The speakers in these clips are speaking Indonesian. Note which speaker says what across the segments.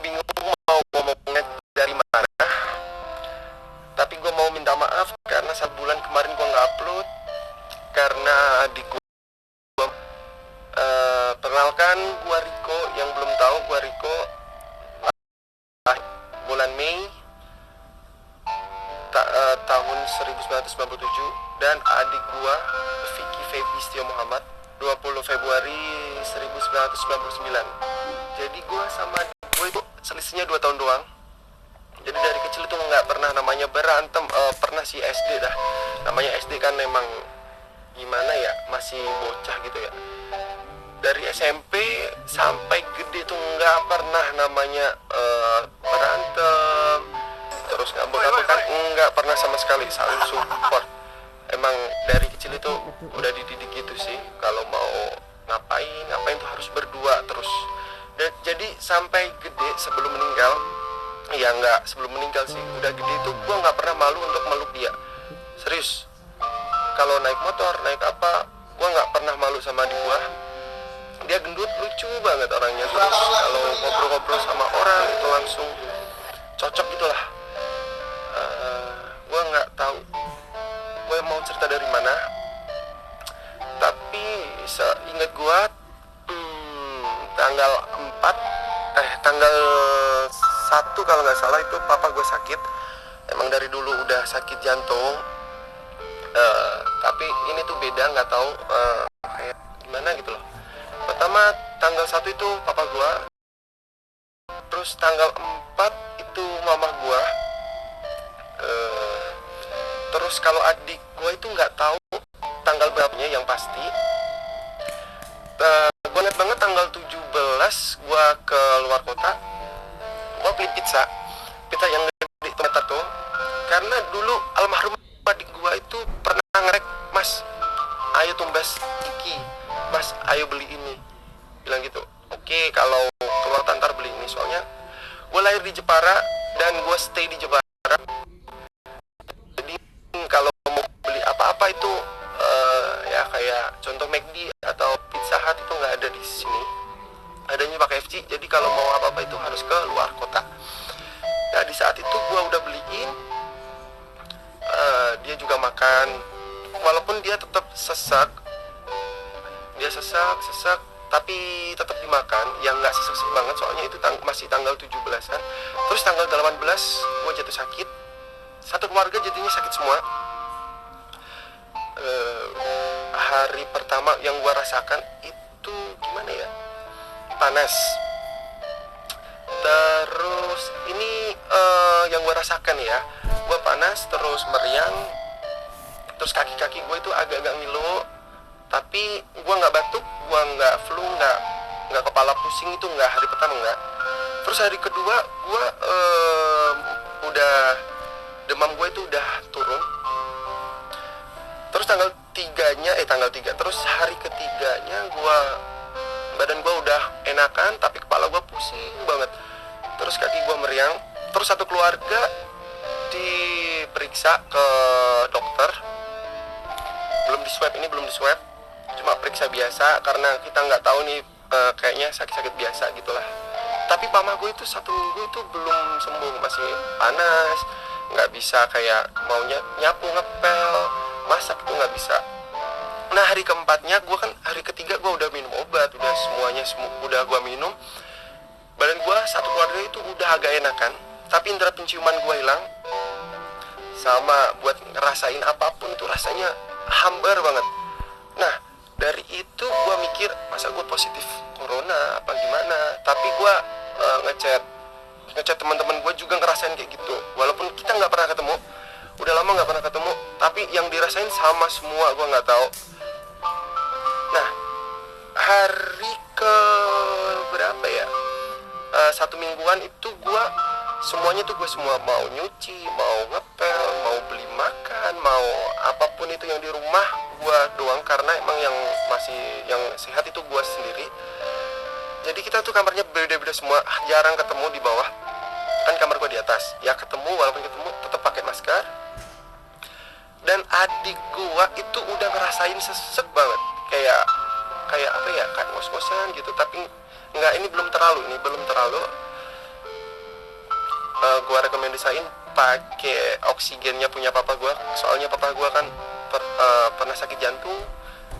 Speaker 1: bingung mau ngomongnya dari mana. Tapi gue mau minta maaf karena 1 bulan kemarin gue nggak upload karena adik gue. Perkenalkan, gue Riko. Yang belum tahu, gue Riko. Bulan Mei tahun 1997, dan adik gue Vicky Febistio Muhammad 20 Februari 1999. Jadi gue sama adik gue itu selisihnya 2 tahun doang. Jadi dari kecil itu nggak pernah namanya berantem. Pernah sih SD dah. Namanya SD kan memang gimana ya, masih bocah gitu ya. Dari SMP sampai gede tuh nggak pernah namanya berantem, terus ngambek-ngambek kan nggak pernah sama sekali, saling support. Emang dari kecil itu udah dididik gitu sih, kalau mau ngapain tuh harus berdua terus. Jadi sampai gede sebelum meninggal, ya nggak sebelum meninggal sih, udah gede tuh gue nggak pernah malu untuk meluk dia. Serius, kalau naik motor, naik apa, gue nggak pernah malu sama adik gue. Dia gendut, lucu banget orangnya. Terus kalau ngobrol-ngobrol sama orang itu langsung cocok gitulah. Gue nggak tahu gue mau cerita dari mana, tapi seingat gue tanggal 1 kalau nggak salah itu papa gue sakit. Emang dari dulu udah sakit jantung, tapi ini tuh beda, nggak tahu kayak gimana gitu loh. Pertama tanggal 1 itu papa gua, terus tanggal 4 itu mama gua, terus kalau adik gua itu nggak tahu tanggal berapanya yang pasti. Gua inget banget tanggal 17 gua ke luar kota, gua beli pizza yang gede tomato tuh, karena dulu almarhum adik gua itu pernah ngerek, "Mas, ayo tumbas iki, Mas, ayo beli ini," bilang gitu. Oke, kalau keluar tantar beli ini, soalnya gue lahir di Jepara dan gue stay di Jepara. Jadi kalau mau beli apa-apa itu ya kayak contoh McD atau Pizza Hut itu nggak ada di sini, adanya pakai FC. Jadi kalau mau apa-apa itu harus ke luar kota. Nah di saat itu gue udah beliin, dia juga makan, walaupun dia tetap sesak, tapi tetap dimakan, yang nggak sesak banget, soalnya itu masih tanggal 17-an. Terus tanggal 18 gue jatuh sakit, satu keluarga jadinya sakit semua. Hari pertama yang gue rasakan itu gimana ya, panas. Terus ini yang gue rasakan ya, gue panas, terus meriang, terus kaki-kaki gue itu agak-agak ngilu. Tapi gue nggak batuk, gue nggak flu, nggak kepala pusing, itu nggak hari pertama nggak. Terus hari kedua gue udah demam, gue itu udah turun. Terus tanggal 3, terus hari ketiganya badan gue udah enakan, tapi kepala gue pusing banget. Terus kaki gue meriang. Terus satu keluarga diperiksa ke dokter, belum di swab, cuma periksa biasa karena kita nggak tahu nih, kayaknya sakit-sakit biasa gitulah. Tapi mama gue itu 1 minggu itu belum sembuh, masih panas, nggak bisa kayak mau nyapu, ngepel, masak itu nggak bisa. Nah hari keempatnya hari ketiga gue udah minum obat, udah semuanya udah gue minum. Badan gue satu keluarga itu udah agak enakan, tapi indera penciuman gue hilang, sama buat ngerasain apapun itu rasanya hambar banget. Nah dari itu gue mikir, masa gue positif corona apa gimana. Tapi gue ngechat teman-teman gue juga ngerasain kayak gitu, walaupun kita nggak pernah ketemu, udah lama nggak pernah ketemu, tapi yang dirasain sama semua, gue nggak tahu. Nah hari ke berapa ya, 1 mingguan itu gue semuanya tuh gue semua mau nyuci, mau ngepel, mau beli makan, mau apapun itu yang di rumah gue doang, karena emang yang sehat itu gue sendiri. Jadi kita tuh kamarnya beda-beda semua, jarang ketemu di bawah, kan kamar gue di atas. Ya ketemu, walaupun ketemu tetap pakai masker. Dan adik gue itu udah ngerasain sesek banget, kayak apa ya, kayak ngos-ngosan gitu. Tapi nggak, ini belum terlalu. gue rekomendasiin pakai oksigennya punya papa gue. Soalnya papa gue kan pernah sakit jantung,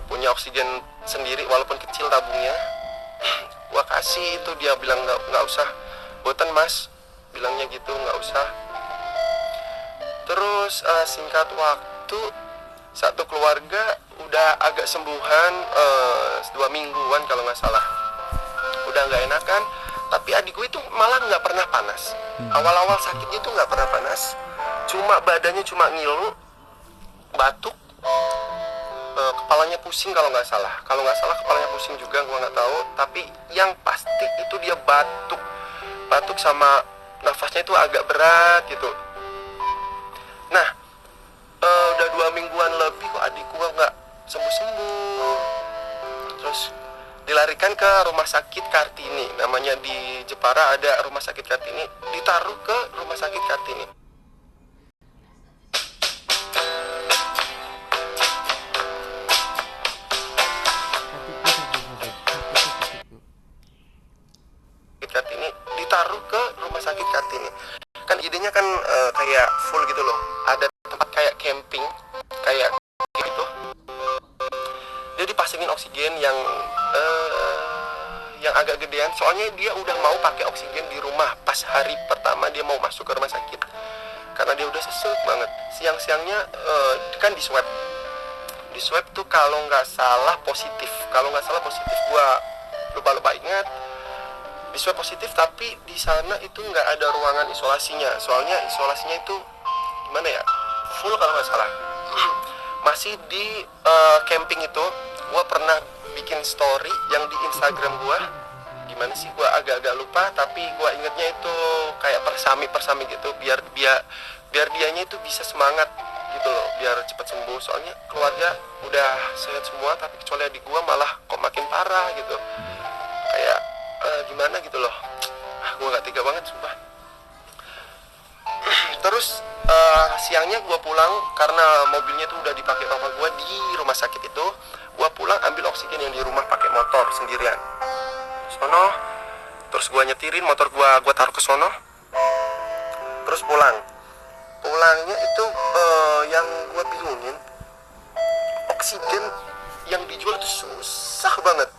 Speaker 1: punya oksigen sendiri walaupun kecil tabungnya. Gue kasih itu, dia bilang nggak usah, boten mas, bilangnya gitu, nggak usah. Terus singkat waktu, satu keluarga udah agak sembuhan 2 mingguan kalau nggak salah, udah nggak enakan. Tapi adik gue itu malah nggak pernah panas. Awal-awal sakitnya itu nggak pernah panas, cuma badannya cuma ngilu, batuk, kepalanya pusing kalau nggak salah. Kalau nggak salah kepalanya pusing juga, gue nggak tahu. Tapi yang pasti itu dia batuk sama nafasnya itu agak berat gitu. Nah, udah 2 mingguan lebih kok adik gue nggak sembuh-sembuh. Terus dilarikan ke rumah sakit Kartini, namanya di Jepara ada rumah sakit Kartini, ditaruh ke rumah sakit Kartini. Kartini ditaruh ke rumah sakit Kartini. Kan idenya kan kayak full gitu loh, ada tempat kayak camping, kayak gitu. Dia dipasangin oksigen yang agak gedean, soalnya dia udah mau pakai oksigen di rumah pas hari pertama dia mau masuk ke rumah sakit, karena dia udah sesek banget. Siang-siangnya kan di swab tuh kalau nggak salah positif, gua lupa ingat, di swab positif. Tapi di sana itu nggak ada ruangan isolasinya, soalnya isolasinya itu gimana ya, full kalau nggak salah. Masih di camping itu, gua pernah bikin story yang di Instagram gua, gimana sih, gua agak-agak lupa, tapi gua ingetnya itu kayak persami gitu, biar dianya itu bisa semangat gitu loh, biar cepat sembuh. Soalnya keluarga udah sehat semua, tapi kecuali adik gua malah kok makin parah gitu, kayak gimana gitu loh. Gua gak tega banget sumpah. Terus siangnya gue pulang karena mobilnya tuh udah dipakai papa gue di rumah sakit itu. Gue pulang ambil oksigen yang di rumah pakai motor sendirian. Sono, terus gue nyetirin motor gue taruh ke sono. Terus pulangnya itu yang gue bingungin, oksigen yang dijual itu susah banget.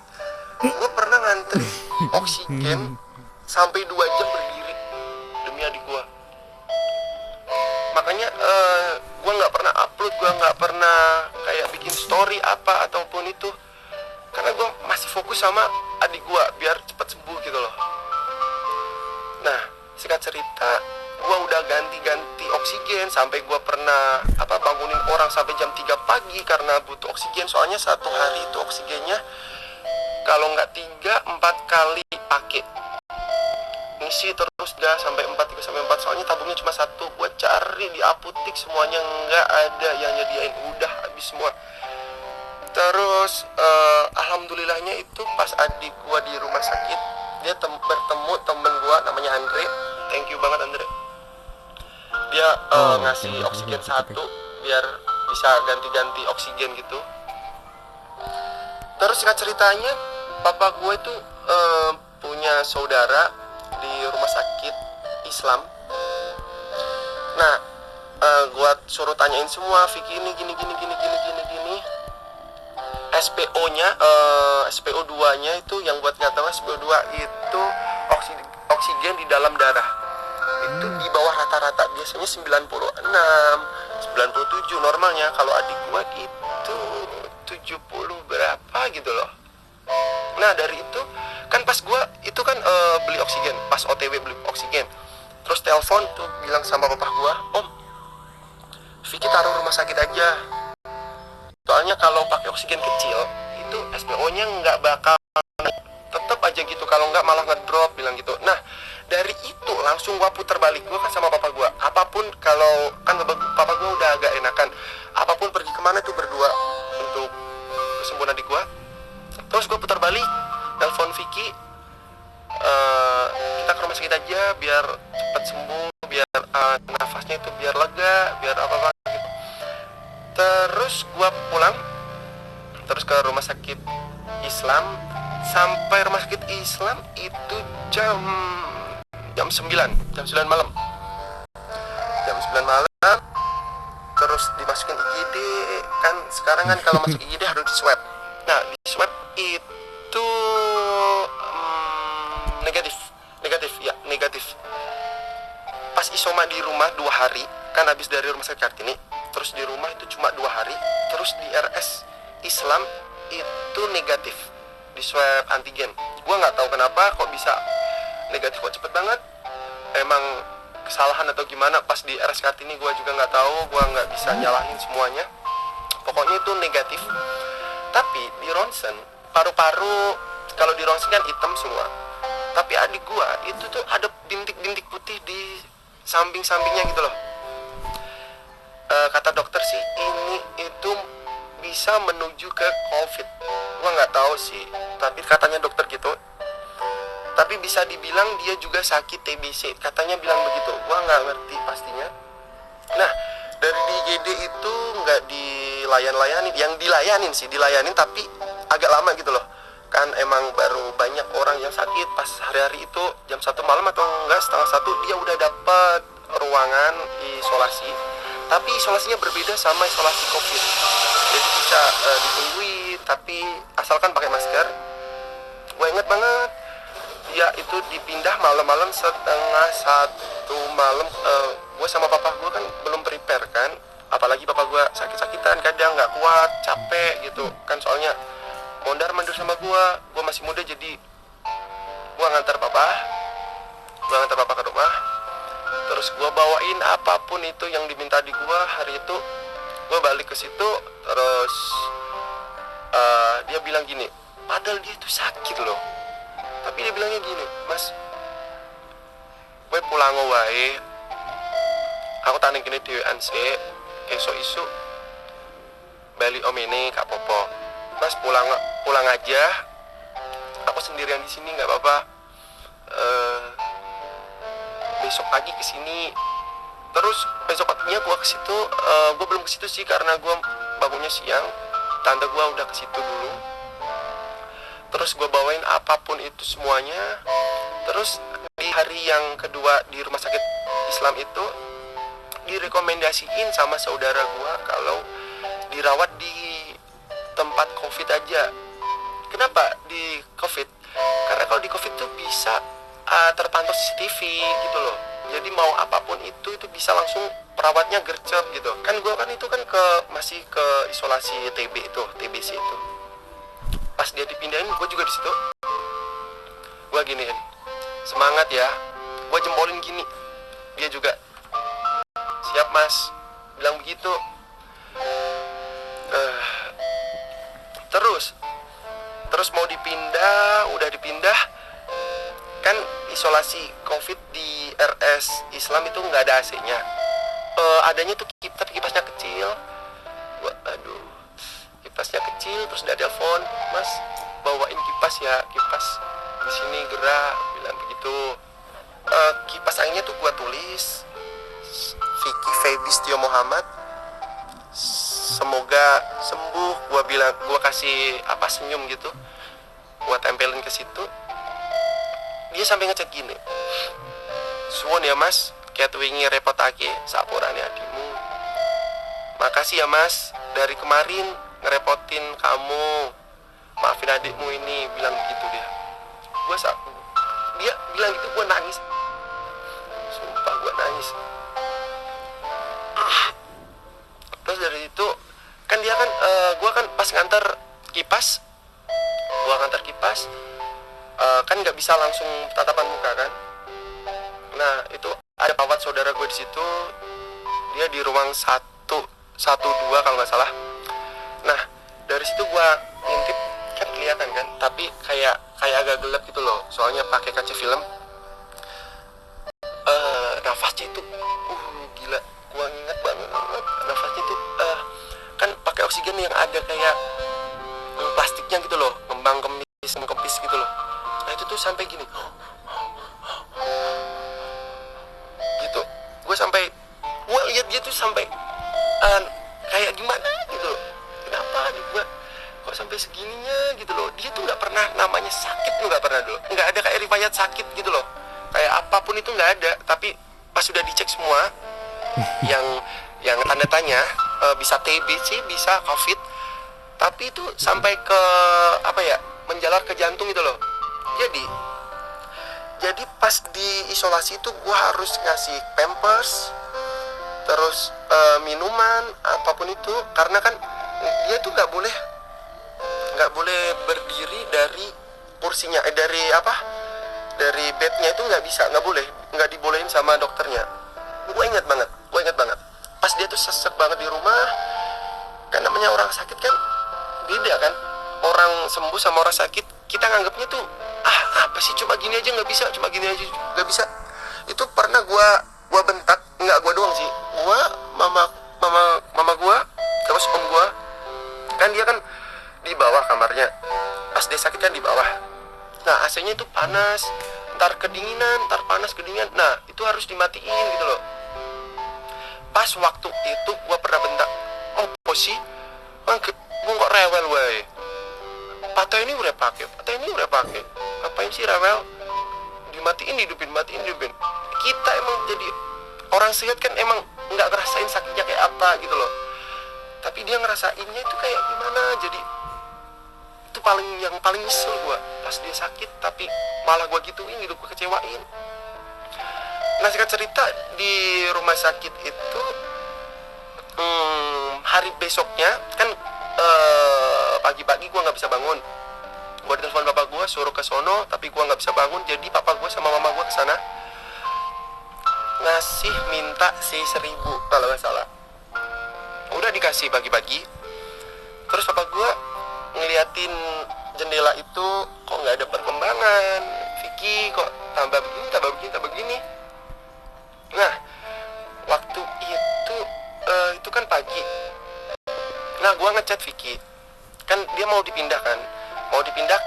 Speaker 1: Gue pernah ngantri oksigen sampai 2 jam berdiri demi adik gue. Makanya gue nggak pernah upload, gue nggak pernah kayak bikin story apa ataupun itu, karena gue masih fokus sama adik gue biar cepat sembuh gitu loh. Nah, singkat cerita, gue udah ganti oksigen, sampai gue pernah bangunin orang sampai jam 3 pagi karena butuh oksigen. Soalnya satu hari itu oksigennya kalau nggak 3-4 kali pakai, ngisi terus dah sampai 3-4, soalnya tabungnya cuma 1. Gue cari di apotek semuanya nggak ada yang nyediain, udah habis semua. Terus alhamdulillahnya itu pas adik gue di rumah sakit, dia bertemu temen gue namanya Andre. Thank you banget Andre. Dia ngasih oksigen 1 biar bisa ganti-ganti oksigen gitu. Terus singkat ceritanya, papa gue itu punya saudara di rumah sakit Islam. Nah, gue suruh tanyain semua, Vicky ini gini. SPO2-nya itu, yang buat nggak tahu, SPO2 itu oksigen di dalam darah. Itu di bawah rata-rata, biasanya 96, 97 normalnya. Kalau adik gue itu 70 berapa gitu loh. Nah, dari itu kan pas gue itu kan beli oksigen, pas OTW beli oksigen, terus telepon tuh bilang sama papa gue, Om, Vicky taruh rumah sakit aja, soalnya kalau pakai oksigen kecil itu SPO-nya nggak bakal tetep aja gitu, kalau nggak malah ngedrop, bilang gitu. Nah, dari itu langsung gue putar balik, gue kan sama papa gue, apapun, kalau kan papa gue udah agak enakan, apapun pergi kemana tuh berdua untuk kesembuhan adik gue. Terus gue putar balik, telepon Vicky, kita ke rumah sakit aja biar cepat sembuh, biar nafasnya itu biar lega, biar apa gitu. Terus gue pulang terus ke rumah sakit Islam. Sampai rumah sakit Islam itu jam 9 malam. malam, terus dimasukin IGD. Kan sekarang kan kalau masuk IGD harus di swab. Nah di swab itu negatif. Pas isoma di rumah 2 hari, kan habis dari rumah sakit Kartini, terus di rumah itu cuma 2 hari, terus di RS Islam itu negatif di swab antigen. Gua nggak tahu kenapa kok bisa negatif kok cepet banget. Emang kesalahan atau gimana pas di RS Kartini gua juga nggak tahu. Gua nggak bisa nyalahin semuanya. Pokoknya itu negatif. Tapi di ronsen paru-paru, kalau di ronsen kan hitam semua. Tapi adik gua itu tuh ada bintik-bintik putih di samping-sampingnya gitu loh. Kata dokter sih ini itu bisa menuju ke COVID. Gua nggak tahu sih, tapi katanya dokter gitu. Tapi bisa dibilang dia juga sakit TBC, katanya bilang begitu. Gua nggak ngerti pastinya. Nah dari di IGD itu nggak dilayanin, yang dilayanin tapi agak lama gitu loh. Kan emang baru banyak orang yang sakit pas hari-hari itu jam 1 malam atau enggak setengah 1 dia udah dapat ruangan isolasi. Tapi isolasinya berbeda sama isolasi COVID. Jadi bisa ditungguin, tapi asalkan pakai masker. Gue inget banget, dia itu dipindah malam-malam setengah 1 malam. Gue sama papa gue kan belum prepare kan, apalagi papa gue sakit-sakitan, kadang nggak kuat, capek gitu kan, soalnya mondar-mandir sama gue masih muda, jadi gue ngantar papa ke rumah. Terus gue bawain apapun itu yang diminta di gue hari itu. Gue balik ke situ, terus dia bilang gini, padahal dia itu sakit loh, tapi dia bilangnya gini, mas, gue pulang wae, aku tanding gini dewean sih, esok isu bali om ini kak popo, mas pulang aja, aku sendirian di sini nggak apa-apa. Besok pagi kesini. Terus besok paginya gue ke situ, gue belum ke situ sih karena gue bangunnya siang. Tante gue udah ke situ dulu. Terus gue bawain apapun itu semuanya. Terus di hari yang kedua di rumah sakit Islam itu direkomendasiin sama saudara gue kalau dirawat di tempat COVID aja. Kenapa di COVID? Karena kalau di COVID tuh bisa terpantau CCTV gitu loh. Jadi mau apapun itu bisa langsung perawatnya gercep gitu. Kan gue kan itu kan masih ke isolasi TBC itu. Pas dia dipindahin, gue juga di situ. Gue giniin, semangat ya. Gue jempolin gini. Dia juga, siap mas, bilang begitu. Terus mau dipindah, udah dipindah. Kan isolasi COVID di RS Islam itu nggak ada AC-nya. Adanya tuh kipasnya kecil. Aduh, kipasnya kecil. Terus dia telepon, mas bawain kipas ya, kipas di sini gerak, bilang begitu. Kipas anginnya tuh gua tulis Vicky Febistio Muhammad, semoga sembuh. Gua kasih senyum gitu, gua tempelin ke situ. Dia sampai ngecek gini, suwun ya mas, kayak wingi repotake saporane adikmu. Makasih ya mas, dari kemarin ngerepotin kamu, maafin adikmu ini, bilang gitu dia. Dia bilang gitu, gue nangis. Sumpah gue nangis. Terus dari itu kan dia kan, gue kan pas ngantar kipas, kan nggak bisa langsung tatapan muka kan. Nah itu ada perawat saudara gue di situ, dia di ruang 112 kalau nggak salah. Nah dari situ gue ngintip, kan kelihatan kan, tapi kayak agak gelap gitu loh, soalnya pakai kaca film. Nafasnya itu gila, gue ingat banget nafasnya itu kan pakai oksigen yang ada kayak plastiknya gitu loh, kempis gitu loh. Nah itu tuh sampai gini gitu. Gue lihat dia tuh sampai kayak gimana gitu loh. Kenapa gue kok sampai segininya gitu loh. Dia tuh nggak pernah namanya sakit tuh, nggak pernah dulu, nggak ada kayak riwayat sakit gitu loh, kayak apapun itu nggak ada. Tapi pas sudah dicek semua yang tanda tanya, bisa TBC, bisa COVID, tapi itu sampai ke apa ya, menjalar ke jantung gitu loh. Jadi pas di isolasi itu gue harus ngasih pampers, terus minuman apapun itu, karena kan dia tuh nggak boleh berdiri dari kursinya, dari bednya itu nggak dibolehin sama dokternya. Gue inget banget pas dia tuh sesek banget di rumah. Kan namanya orang sakit kan beda kan, orang sembuh sama orang sakit kita nganggapnya tuh apa sih, cuma gini aja nggak bisa, itu pernah gua bentak, nggak gua doang sih, mama gua, terus om gua, kan dia kan di bawah kamarnya, pas dia sakit kan di bawah. Nah AC-nya itu panas, ntar kedinginan, ntar panas kedinginan, nah itu harus dimatiin gitu loh. Pas waktu itu gua pernah bentak, oh sih gua kok rewel wae, patah ini udah pakai, ngapain sih rewel, dimatiin hidupin. Kita emang jadi orang sehat kan emang nggak ngerasain sakitnya kayak apa gitu loh, tapi dia ngerasainnya itu kayak gimana. Jadi itu yang paling nyesel gue, pas dia sakit tapi malah gue gituin gitu, gue kecewain. Nah singkat cerita, di rumah sakit itu hari besoknya kan pagi-pagi gue nggak bisa bangun. Gue telepon bapak gue suruh ke sono, tapi gue nggak bisa bangun. Jadi papa gue sama mama gue kesana, minta si 1.000 kalau nggak salah. Udah dikasih pagi-pagi. Terus papa gue ngeliatin jendela itu, kok nggak ada perkembangan, Vicky kok tambah begini. Nah waktu itu kan pagi. Nah gue ngechat Vicky, kan dia mau dipindah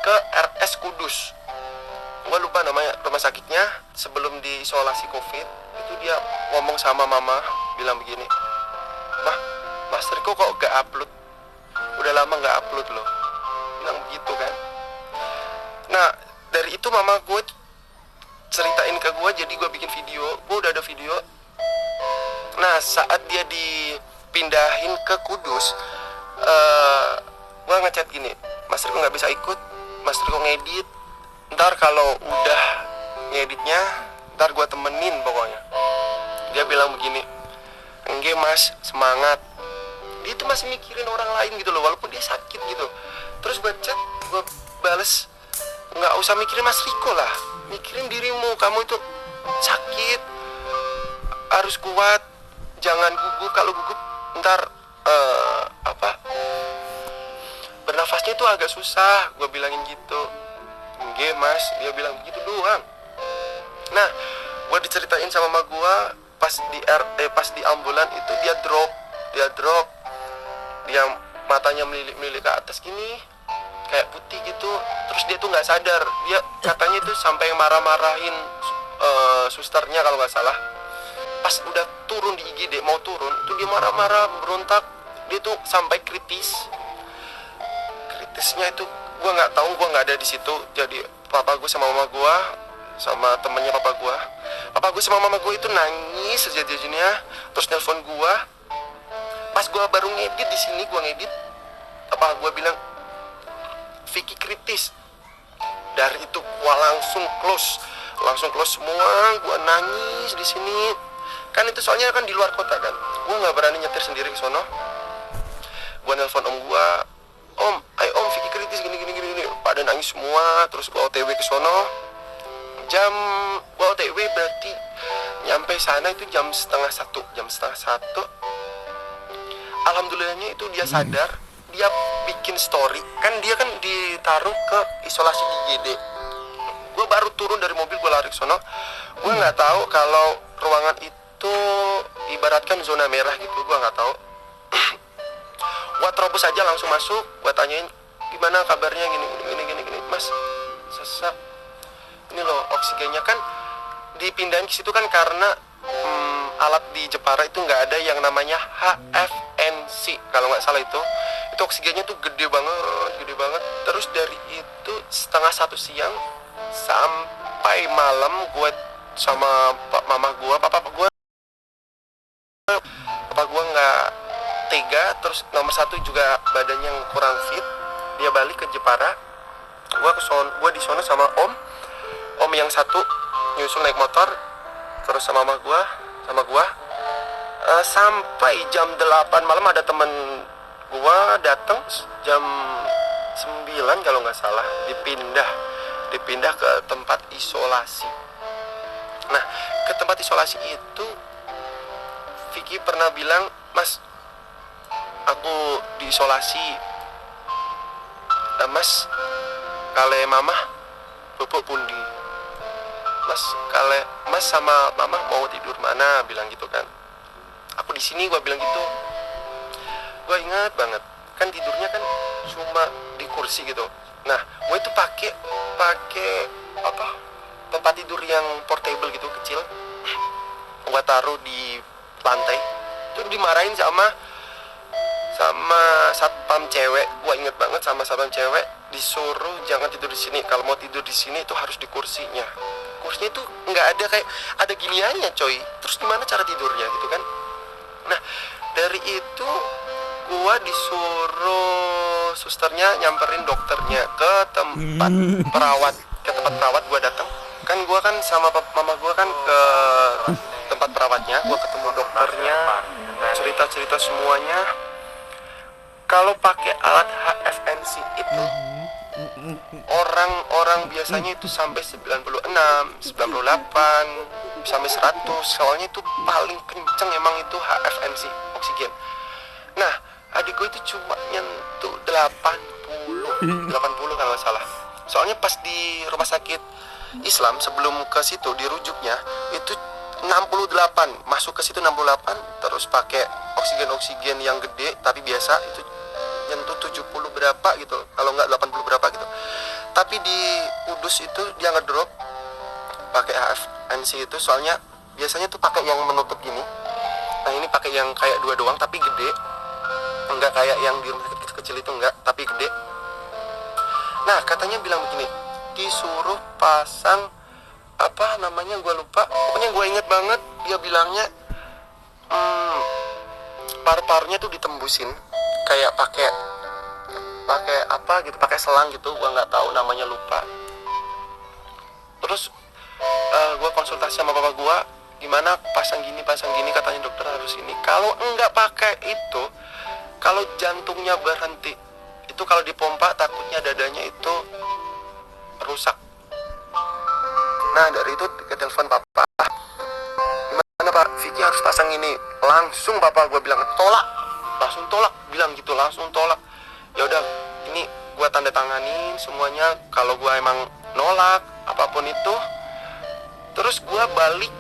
Speaker 1: ke RS Kudus. Gue lupa namanya rumah sakitnya, sebelum diisolasi COVID. Itu dia ngomong sama mama, bilang begini, "Mah, Mas Riko kok gak upload? Udah lama gak upload loh." Bilang begitu kan. Nah dari itu mama gue ceritain ke gue, jadi gue bikin video. Gue udah ada video. Nah saat dia dipindahin ke Kudus, gue ngechat gini, "Mas Riko gak bisa ikut, Mas Riko ngedit, ntar kalau udah ngeditnya ntar gue temenin pokoknya." Dia bilang begini, "Enggak Mas, semangat." Dia tuh masih mikirin orang lain gitu loh, walaupun dia sakit gitu. Terus gue chat, gue bales, "Nggak usah mikirin Mas Riko lah, mikirin dirimu. Kamu itu sakit, harus kuat, jangan gugup. Kalau gugup ntar bernafasnya itu agak susah." Gue bilangin gitu. "Enggak Mas," dia bilang begitu doang. Nah gue diceritain sama mama gue, pas di ambulan itu dia drop, dia matanya melilik ke atas gini, kayak putih gitu. Terus dia tuh nggak sadar, dia katanya itu sampai marah-marahin susternya kalau nggak salah. Pas udah turun di IGD, mau turun tuh dia marah-marah, berontak. Dia tuh sampai kritisnya itu gue nggak tahu, gue nggak ada di situ. Jadi papa gue sama mama gue sama temennya papa gue sama mama gue itu nangis sejadi-jadinya. Terus nelpon gue pas gue baru ngedit di sini. Gue ngedit, papa gue bilang, "Vicky kritis." Dari itu gue langsung close semua. Gue nangis di sini kan, itu soalnya kan di luar kota kan, gue nggak berani nyetir sendiri ke sono. Gue nelpon om gue, "Om, ayo Om, Vicky kritis gini." Pada nangis semua. Terus gue OTW ke sono. Gue OTW berarti nyampe sana itu jam setengah satu. Alhamdulillahnya itu dia sadar, dia bikin story. Kan dia kan ditaruh ke isolasi di IGD. Gue baru turun dari mobil, gue lari ke sono. Gue nggak tahu kalau ruangan itu ibaratkan zona merah gitu, gue nggak tahu. Gue terobos aja langsung masuk. Gue tanyain, "Gimana kabarnya?" Gini. "Mas, sesak. Ini loh oksigennya." Kan dipindahin ke situ kan karena alat di Jepara itu nggak ada yang namanya HFNC kalau nggak salah. Itu oksigennya tuh gede banget. Terus dari itu 1:30 siang sampai malam gue sama papa gue tega, terus nomor 1 juga badannya yang kurang fit. Dia balik ke Jepara, gue di sono sama om yang satu nyusul naik motor, terus sama mama gue sama gue. Sampai jam 8 malam ada temen gue datang, jam 9 kalau nggak salah, dipindah ke tempat isolasi. Nah, ke tempat isolasi itu Vicky pernah bilang, "Mas, aku diisolasi. Mas, kale mamah bubuk pundi? Mas sama mama mau tidur mana?" Bilang gitu kan. "Aku di sini," gue bilang gitu. Gue ingat banget, kan tidurnya kan cuma di kursi gitu. Nah, gue itu pakai apa, tempat tidur yang portable gitu, kecil. Gue taruh di lantai. Itu dimarahin sama satpam cewek. Gue inget banget, sama satpam cewek disuruh jangan tidur di sini. Kalau mau tidur di sini itu harus di kursinya. Kursinya itu nggak ada, kayak ada giniannya coy. Terus gimana cara tidurnya gitu kan? Nah, dari itu gua disuruh susternya nyamperin dokternya ke tempat perawat. Gua datang. Kan gua kan sama mama gua kan ke tempat perawatnya, gua ketemu dokternya, cerita semuanya. Kalau pakai alat HFNC itu orang biasanya itu sampai 96, 98, sampai 100. Soalnya itu paling kenceng emang itu HFNC, oksigen. Nah, adik gue itu cuma nyentuh 80 kalau nggak salah. Soalnya pas di rumah sakit Islam sebelum ke situ dirujuknya itu 68, masuk ke situ 68, terus pakai oksigen yang gede tapi biasa itu nyentuh 70 berapa gitu, kalau nggak 80 berapa gitu. Tapi di Kudus itu dia ngedrop pakai HFNC itu, soalnya biasanya tuh pakai yang menutup gini. Nah, ini pakai yang kayak 2 doang tapi gede, enggak kayak yang di rumah sakit kecil itu, enggak, tapi gede. Nah, katanya bilang begini, disuruh pasang apa namanya, gue lupa, pokoknya gue inget banget dia bilangnya paru-parunya tuh ditembusin kayak pakai apa gitu, pakai selang gitu, gue nggak tahu namanya, lupa. Terus gue konsultasi sama bapak gue, gimana pasang gini, katanya dokter harus ini. Kalau enggak pakai itu, kalau jantungnya berhenti itu, kalau dipompa takutnya dadanya itu rusak. Nah, dari itu ke telepon papa, gimana Pak, Vicky harus pasang ini. Langsung papa gue bilang langsung tolak, bilang gitu, langsung tolak. Ya udah, ini gue tanda tanganin semuanya. Kalau gue emang nolak apapun itu, terus gue balik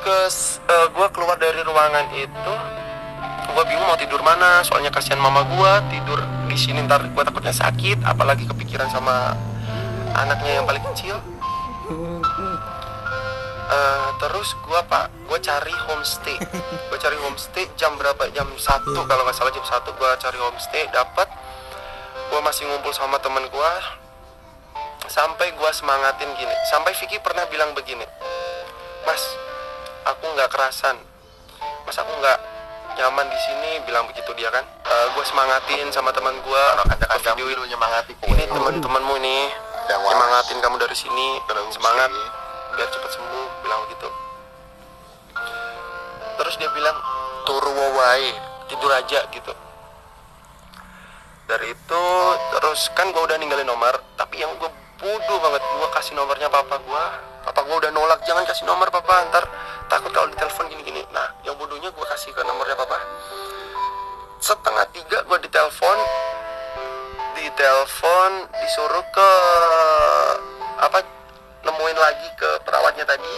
Speaker 1: ke gue keluar dari ruangan itu. Gue bingung mau tidur mana, soalnya kasihan mama gue tidur di sini ntar gue takutnya sakit, apalagi kepikiran sama anaknya yang paling kecil. Terus gue cari homestay jam berapa, jam 1 kalau nggak salah, jam 1 gue cari homestay, dapat. Gue masih ngumpul sama temen gue sampai gue semangatin gini, sampai Vicky pernah bilang begini, "Mas, aku nggak kerasan, Mas, aku nggak nyaman di sini," bilang begitu dia kan. Gue semangatin sama teman gue, ada videoin lu nyemangati, ini teman-temanmu ini nyemangatin kamu dari sini, semangat biar cepat sembuh, bilang begitu. Terus dia bilang, "Turu wae, tidur aja," gitu. Dari itu terus kan gue udah ninggalin nomor, tapi yang gue bodoh banget, gue kasih nomornya papa gue udah nolak, "Jangan kasih nomor papa, ntar takut kalau ditelepon gini-gini." Nah, yang bodohnya gue kasih ke nomornya papa. 2:30 gue ditelepon, disuruh ke nemuin lagi ke perawatnya tadi,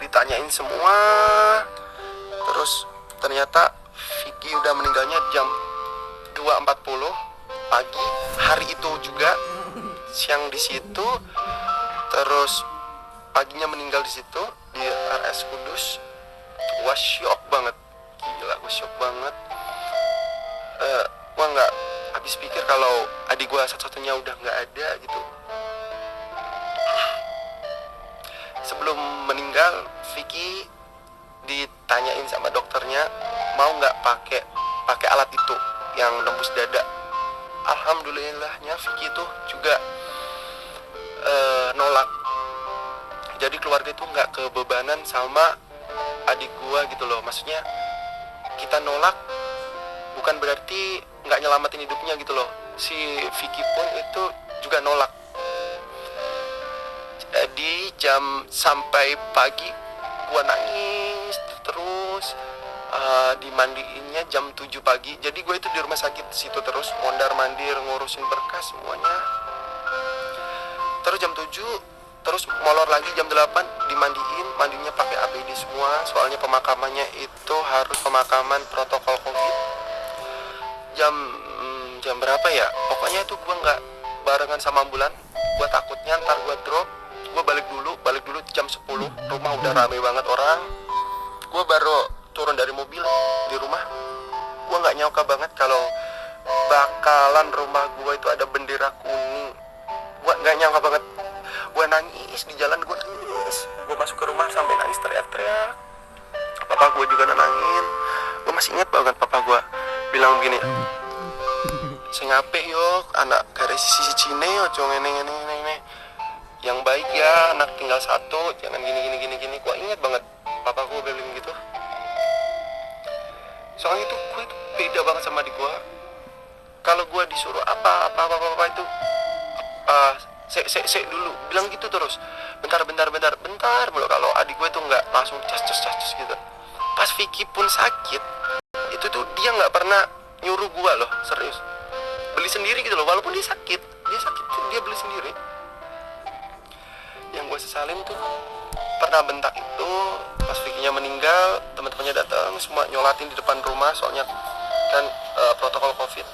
Speaker 1: ditanyain semua. Terus ternyata Vicky udah meninggalnya jam 2:40 pagi hari itu juga, siang di situ, terus paginya meninggal di situ di RS Kudus. Gua shock banget, gila, gue shock banget. Gua nggak habis pikir kalau adik gua satu-satunya udah nggak ada gitu. Sebelum meninggal, Vicky ditanyain sama dokternya, mau nggak pakai alat itu yang nembus dada. Alhamdulillahnya Vicky itu juga nolak. Jadi keluarga itu nggak kebebanan sama adik gua gitu loh. Maksudnya kita nolak bukan berarti nggak nyelamatin hidupnya gitu loh. Si Vicky pun itu juga nolak. Jadi sampai pagi gua nangis terus, dimandiinnya jam 7 pagi. Jadi gue itu di rumah sakit situ terus mondar mandir ngurusin berkas semuanya. Terus jam 7 terus molor lagi jam 8 mandinya pakai APD semua. Soalnya pemakamannya itu harus pemakaman protokol COVID. Jam berapa ya? Pokoknya itu gue nggak barengan sama ambulan. Gue takutnya ntar gue drop. Gue balik dulu jam 10. Rumah udah rame banget orang. Gue baru turun dari mobil di rumah. Gue nggak nyangka banget kalau bakalan rumah gue itu ada bendera kuning. Gue nggak nyangka banget. Gue nangis di jalan, gue masuk ke rumah sampai nangis teriak-teriak. Papa gue juga nangis. Gue masih ingat banget papa gue bilang begini, sengape yo anak garis sisi Cine yo cong ini yang baik ya, anak tinggal satu, jangan gini. Gue ingat banget papa gue bilang gitu. Soalnya itu gue itu beda banget sama adik gue. Kalau gue disuruh apa itu sek dulu, bilang gitu terus. Bentar mulu. Kalau adik gue tuh nggak langsung cas gitu. Pas Vicky pun sakit, itu tuh dia nggak pernah nyuruh gue loh, serius. Beli sendiri gitu loh, walaupun dia sakit dia beli sendiri. Yang gue sesalin tuh pernah bentak itu pas Vicky-nya meninggal, teman-temannya datang semua nyolatin di depan rumah, soalnya kan protokol COVID.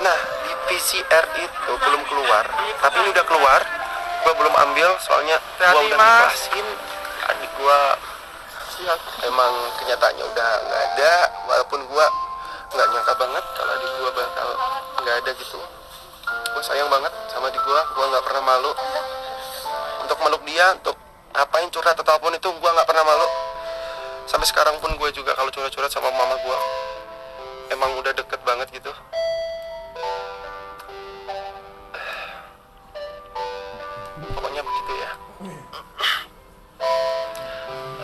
Speaker 1: Nah, di PCR itu belum keluar, tapi ini udah keluar. Gue belum ambil, soalnya gue udah ikhlasin adik gue. Emang kenyataannya udah nggak ada, walaupun gue nggak nyangka banget kalau adik gue bakal nggak ada gitu. Gue sayang banget sama adik gue nggak pernah malu untuk meluk dia, untuk ngapain curhat atau apapun itu gue nggak pernah malu. Sampai sekarang pun gue juga kalau curhat sama mama gue, emang udah deket banget gitu. Pokoknya begitu ya.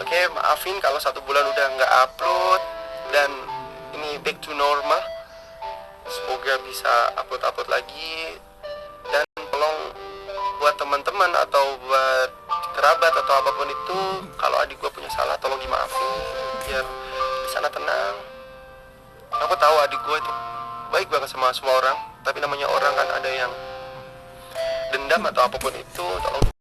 Speaker 1: Oke, maafin kalau 1 bulan udah nggak upload dan ini back to normal. Semoga bisa upload lagi. Dan tolong buat teman-teman atau buat kerabat atau apapun itu, kalau adik gue punya salah tolong dimaafin biar di sana tenang. Aku tahu adik gue itu baik banget sama semua orang, tapi namanya orang kan ada yang dendam atau apapun itu, tolong